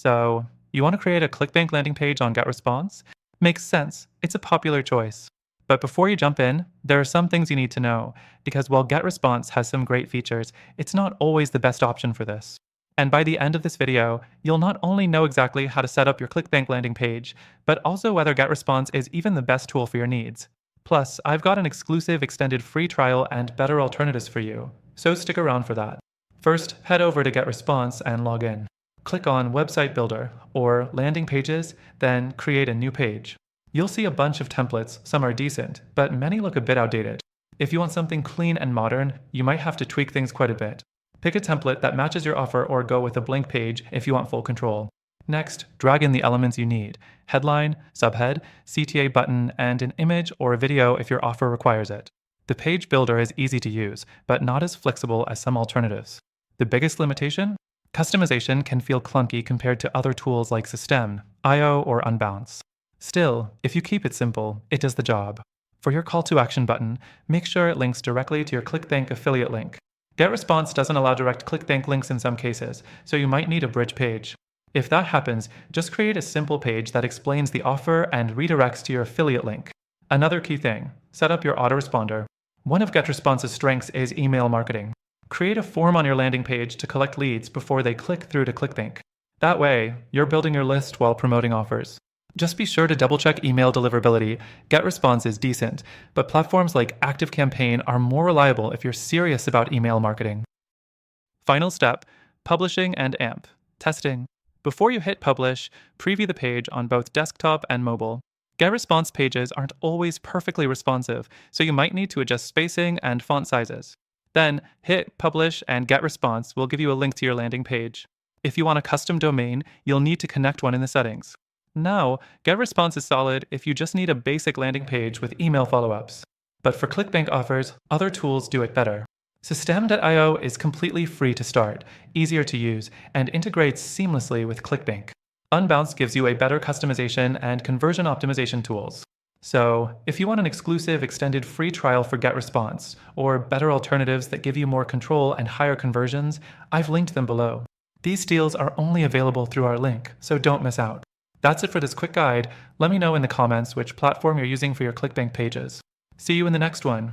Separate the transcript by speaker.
Speaker 1: So, you want to create a ClickBank landing page on GetResponse? Makes sense. It's a popular choice. But before you jump in, there are some things you need to know, because while GetResponse has some great features, it's not always the best option for this. And by the end of this video, you'll not only know exactly how to set up your ClickBank landing page, but also whether GetResponse is even the best tool for your needs. Plus, I've got an exclusive extended free trial and better alternatives for you, so stick around for that. First, head over to GetResponse and log in. Click on Website Builder or Landing Pages, then create a new page. You'll see a bunch of templates, some are decent, but many look a bit outdated. If you want something clean and modern, you might have to tweak things quite a bit. Pick a template that matches your offer or go with a blank page if you want full control. Next, drag in the elements you need: headline, subhead, CTA button, and an image or a video if your offer requires it. The page builder is easy to use, but not as flexible as some alternatives. The biggest limitation? Customization can feel clunky compared to other tools like System, IO, or Unbounce. Still, if you keep it simple, it does the job. For your call to action button, make sure it links directly to your ClickBank affiliate link. GetResponse doesn't allow direct ClickBank links in some cases, so you might need a bridge page. If that happens, just create a simple page that explains the offer and redirects to your affiliate link. Another key thing, set up your autoresponder. One of GetResponse's strengths is email marketing. Create a form on your landing page to collect leads before they click through to ClickBank. That way, you're building your list while promoting offers. Just be sure to double-check email deliverability. GetResponse is decent, but platforms like ActiveCampaign are more reliable if you're serious about email marketing. Final step, publishing and AMP, testing. Before you hit publish, preview the page on both desktop and mobile. GetResponse pages aren't always perfectly responsive, so you might need to adjust spacing and font sizes. Then, hit publish and GetResponse will give you a link to your landing page. If you want a custom domain, you'll need to connect one in the settings. Now, GetResponse is solid if you just need a basic landing page with email follow-ups. But for ClickBank offers, other tools do it better. System.io is completely free to start, easier to use, and integrates seamlessly with ClickBank. Unbounce gives you a better customization and conversion optimization tools. So, if you want an exclusive extended free trial for GetResponse, or better alternatives that give you more control and higher conversions, I've linked them below. These deals are only available through our link, so don't miss out. That's it for this quick guide. Let me know in the comments which platform you're using for your ClickBank pages. See you in the next one.